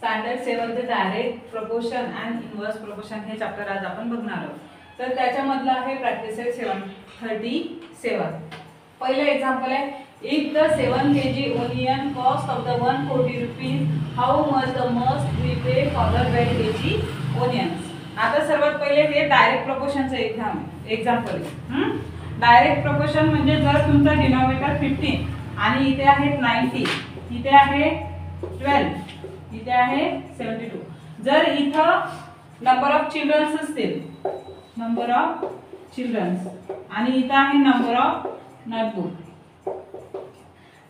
Standard 7 चे direct proportion and inverse proportion हे chapter आज आपण बघणार आहोत. तर त्याच्यामधलं आहे प्रॅक्टिस 737. पहिलं एक्झाम्पल आहे, if the 7 kg onion cost of the 140 rupees, how much the must we pay for the 12 kg onions. आता सर्वात पहिले हे डायरेक्ट प्रोपोर्शनचं एक्झाम्पल आहे. डायरेक्ट प्रोपोर्शन म्हणजे जर तुमचा डिनॉमिनेटर 15 आणि इथे आहे 90, इथे आहे 12, इथे आहे 72. जर इथं नंबर ऑफ चिल्ड्रन्स असतील, नंबर ऑफ चिल्ड्रन्स, आणि इथं आहे नंबर ऑफ नोटबुक.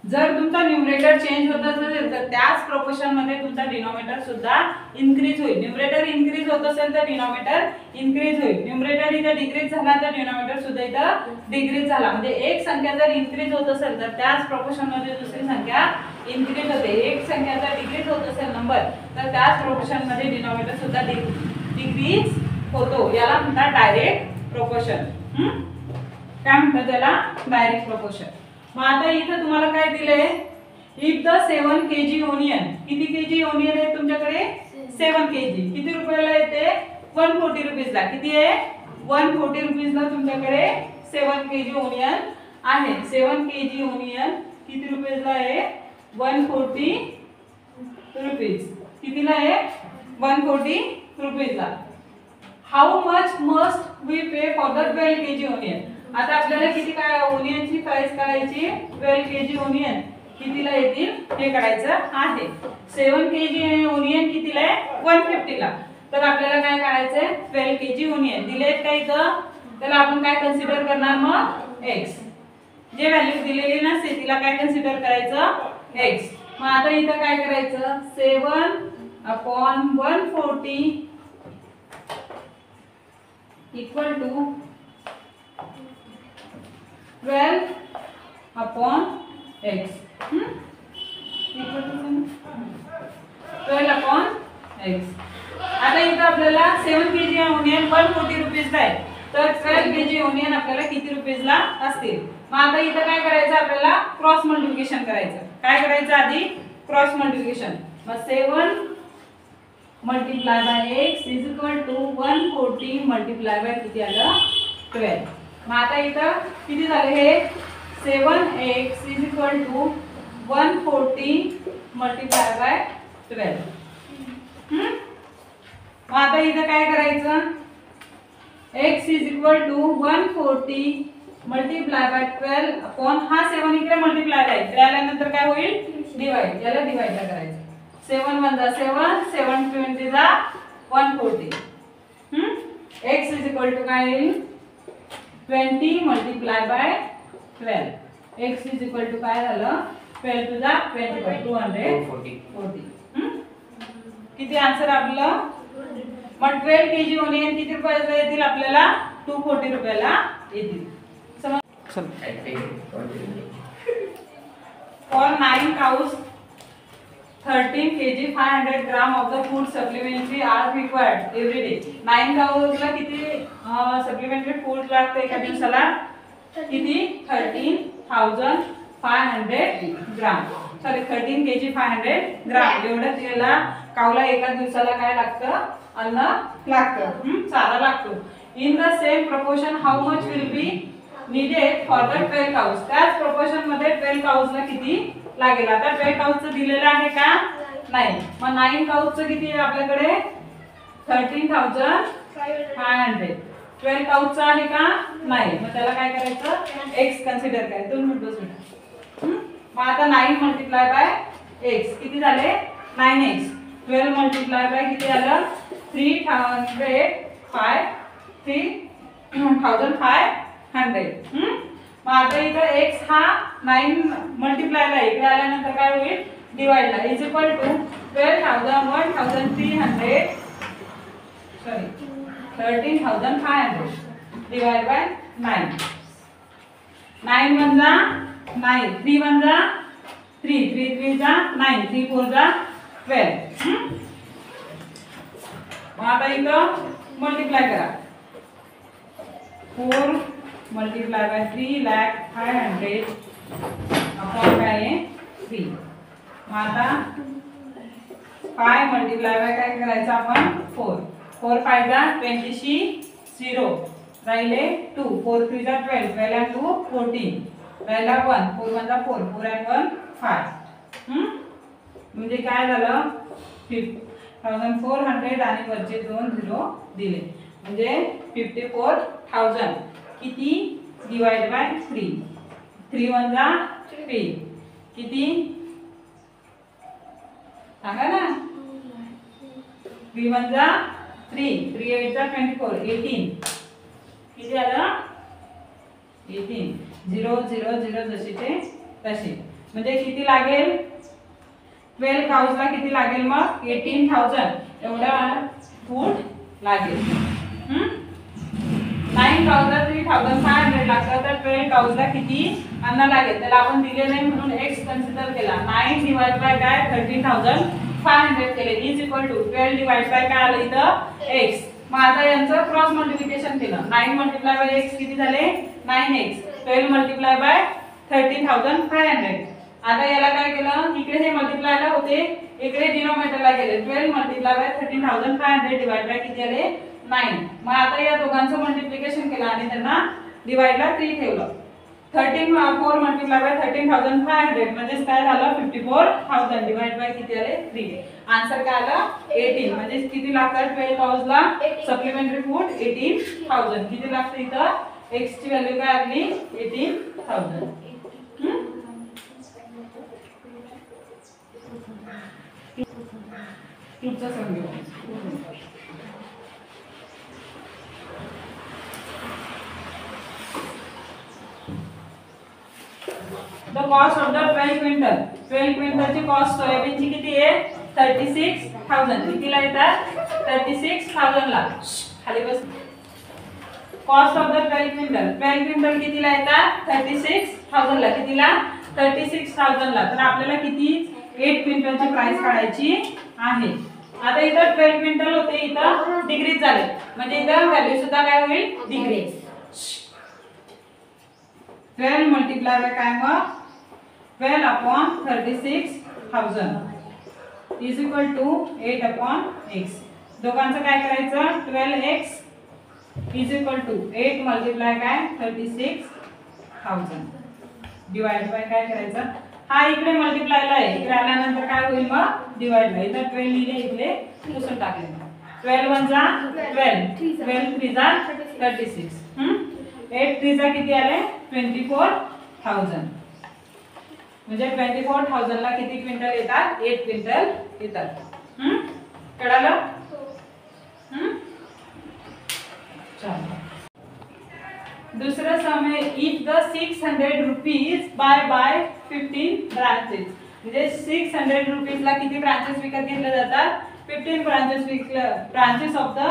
जर तुमचा न्यूमरेटर चेंज होत असेल तर त्याच प्रोपोर्शन मध्ये तुमचा डिनॉमिनेटर सुद्धा इन्क्रीज होईल. न्यूमरेटर इन्क्रीज होत असेल तर डिनॉमिनेटर इन्क्रीज होईल. न्यूमरेटर इथे डिक्रीज झाला तर डिनॉमिनेटर सुद्धा इथं डिक्रीज झाला. म्हणजे एक संख्या जर इन्क्रीज होत असेल तर त्याच प्रोपोर्शन मध्ये दुसरी संख्या इन्क्रीज होते. एक संख्या जर डिक्रीज होत असेल नंबर तर त्याच प्रोपोर्शन मध्ये डिनॉमिनेटर सुद्धा डिक्रीज होतो. याला म्हणतात डायरेक्ट प्रोपोर्शन. काय म्हणतात त्याला? Direct proportion. मग आता इथं तुम्हाला काय दिलंय, इफ द 7 kg ओनियन, किती केजी ओनियन आहे तुमच्याकडे? 7 kg. किती रुपयाला येते? 140 रुपीजला. किती आहे? 140 रुपीजला तुमच्याकडे 7 kg ओनियन आहे. 7 kg ओनियन किती रुपयाला आहे? 140 रुपीज. कितीला आहे? 140 रुपीजला. How much must we pay for the 12 kg onion. आता आपल्याला किती काय ओनियनची प्राइस काढायची? 12 kg ओनियन कितीला येतील हे काढायचं आहे. 7 kg ओनियन कितीला आहे? 150 ला. तर आपल्याला काय काढायचंय? 12 kg ओनियन दिलेत का इथं? त्याला आपण काय कन्सिडर करणार? मग x. जे व्हॅल्यू दिलेली नसते तिला काय कन्सिडर करायचं? x. मग आता इथं काय करायचं? 7/140 equal to 12/x. Equal to 12/x. आता इथं आपल्याला 7 kg ओनियन 140 रुपीजला आहे. तर 12 kg ओनियन आपल्याला किती रुपीजला असतील? मग आता इथं काय करायचं? आपल्याला क्रॉस मल्टिप्लिकेशन करायचं. काय करायचं? आधी क्रॉस मल्टिप्लिकेशन. मग 7 multiply by x is equal to 140 multiply by किती आलं? 12. मग आता इथं किती झाले हे? 7x is equal to 140 multiply by 12. मग आता इथं काय करायचं? x is equal to 140 multiply by 12 upon हा 7 इकडे मल्टिप्लाय आहे. इकडे आल्यानंतर काय होईल? डिवाइड. याला डिवाइड करायचं. 7 1 जा 7, 7 20 जा 140. x इज इक्वल टू काय येईल? 20 multiply by 12. x is equal to काय झालं? 12 टू जा 25, 240. किती आन्सर आपलं? मग 12 kg ओनियन किती रुपयाला येतील आपल्याला? 240 रुपयाला येतील. समज. For 9 cows 13 kg 500 gram of the food supplementary are required every day. 9 cows ला किती सप्लिमेंटरी फूड लागतं एका दिवसाला? किती? 13,500 ग्राम. सॉरी 13 kg 500 ग्राम एवढं त्याला कावला एका दिवसाला काय लागतं? अन्न लागतं, चारा लागतो. In the same proportion how much will be needed for the 12 cows. त्याच प्रोपोर्शन मध्ये 12 cows ला किती लागेल? आता 12 cows चं दिलेलं आहे का? नाही. मग 9 cows चं किती आहे आपल्याकडे? 13,500. 12 cows चं आहे का? नाही. मग त्याला काय करायचं? x कन्सिडर करायचं. 2 मिनिट बस. मग आता 9 मल्टिप्लाय बाय x किती झाले? 9x. 12 मल्टिप्लाय बाय किती आलं? 3,500. मग आता इथं x हा 9 मल्टिप्लायला इकडे आल्यानंतर काय होईल? डिवाइडला. Is equal to 13,500 divide by 9. 9 1 जा 9, 3 1 जा 3, 3 3 जा 9, 3 4 जा 12. मग आता इथं मल्टिप्लाय करा. 4 मल्टिप्लाय बाय 3,500,000 अपॉन काय आहे? 3. मग आता 5 मल्टिप्लाय बाय काय करायचं आपण 4. 4 5 जा 20 0 राहिले 2. 4 3 जा 12. 12 and 2 14 राहिला 1. 4 1 जा 4. 4 and 1 5. म्हणजे काय झालं 5400 आणि वरचे 2 0 दिले म्हणजे 54,000 किती डिवाइड बाय 3. 3 1 जा 3 किती सांगा ना 3 1 जा 3 3 8 जा 24 18 किती आलं 18. 0 0 0 जशी ते तशी म्हणजे किती लागेल 12 काउजला किती लागेल मग 18,000 एवढा फूड लागेल. 9 काउजला 3,500 लागतं तर 12 काउजला किती अन्न लागेल त्याला आपण दिले नाही म्हणून x कन्सिडर केला. 9 डिवाइड बाय काय 13,500 केले is equal to 12 divide by काय आलं इथं x. मग आता यांचं क्रॉस मल्टिप्लिकेशन केलं 9 मल्टिप्लाय बाय x किती झाले 9x. 12 multiply by 13,500. आता याला काय केलं इकडे हे मल्टिप्लायला होते इकडे डिनोमिनेटरला गेले 12 मल्टिप्लाय बाय 13,500 डिवाइड बाय किती आले 9. मग आता या दोघांचं मल्टिप्लिकेशन केलं आणि त्यांना डिवाइडला 3 ठेवलं. 4 मल्टिप्लाय बाय 13,500 म्हणजे काय झालं 54,000 डिवाइड बाय किती आले 3. आन्सर काय आलं 18 म्हणजे किती लागतात 12 काउजला सप्लिमेंटरी फूड 18,000. किती लागतं इथं x ची व्हॅल्यू काय आली 18,000. पुढचा सम घेऊ. The cost of the 12 quintal 12 क्विंटलची कॉस्ट सोयाबीनची किती आहे 36,000. कितीला येतात 36,000 ला खाली बस. कॉस्ट ऑफ द 12 क्विंटल कितीला येतात 36,000 ला कितीला 36,000 ला. तर आपल्याला किती 8 क्विंटलची प्राइस काढायची आहे. आता इथं 12 क्विंटल होते इथं डिक्रीज झाले म्हणजे इथं व्हॅल्यू सुद्धा काय होईल डिक्रीज. 12 मल्टिप्लाय बाय काय मग 12 upon 36,000 is equal to 8 upon x. दोघांचं काय करायचं 12x is equal to 8 multiply काय 36,000 डिवाइड बाय काय करायचं हा इकडे मल्टिप्लायला आहे इकडे आल्यानंतर काय होईल मग डिवाइडला. इथं 12 लिहिले इकडे पुसून टाकले. 12 1 जा 12 12 3 जा 36 8 3 जा किती आले 24,000 म्हणजे 24,000 ला किती क्विंटल येतात 8 क्विंटल येतात. कळालं चला. दूसरा सम है if the 600 rupees by 15 branches म्हणजे 600 रुपीज ला किती ब्रांचेस विकत घेतले जातात 15 branches of the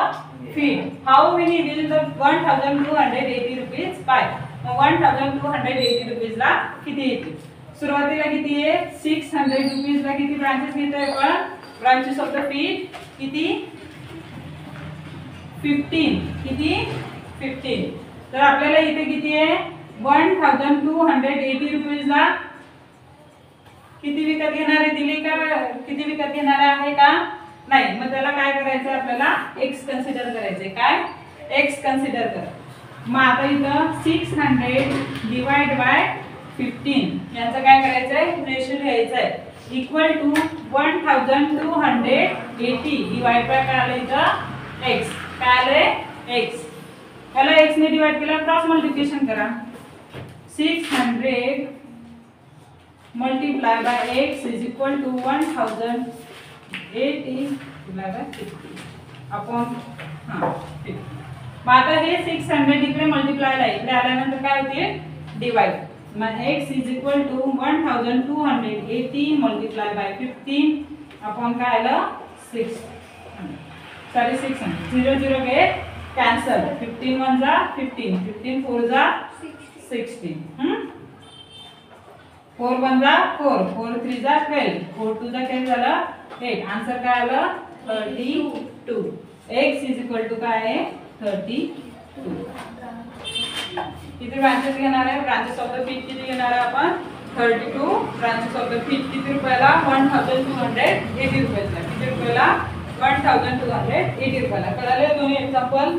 feed. How many will the 1,280 rupees buy? 1,280 rupees ला किती येतील. सुरुवातीला किती आहे 600 रुपीज ला किती ब्रांचेस घेतोय आपण ब्रांचेस ऑफ द फीड किती 15 किती 15. तर आपल्याला इथे किती आहे 1,280 रुपीज ला किती विकत घेणारे दिली का किती विकत घेणारे आहे का नाही. मग त्याला काय करायचं आपल्याला x कन्सिडर करायचे काय x कन्सिडर कर. मग आता इथं 600 डिवाइड बाय 15 यांचं काय करायचंय रेशो घ्यायचा आहे इक्वल टू 1,280 डिवाइड बाय काय आलं इथं x काय आले x. याला x ने डिवाइड केला क्रॉस मल्टिप्लिकेशन करा 600 multiply by x is equal to 1,080 divide by 50 upon 50. मग आता हे 600 इकडे मल्टिप्लाय आहे इकडे आल्यानंतर काय होते डिवाइड. मग x is equal to 1,280 multiply by 15 upon काय आलं 600 0 0 गेट कैंसल 15 1 जा 15 15 4 जा 16 4 1 जा 4 4 3 जा 12 4 2 जा काय झालं 8. आन्सर काय आलं 32. x इज इक्वल टू काय आहे 32. किती ब्रांचेस घेणार आहे ब्रांचेस ऑफ द फीड किती घेणार आहे आपण 32 branches of the feet किती रुपयाला 1280 रुपयाला किती रुपयाला 1280 रुपयाला. कळाले दोन्ही एक्झाम्पल.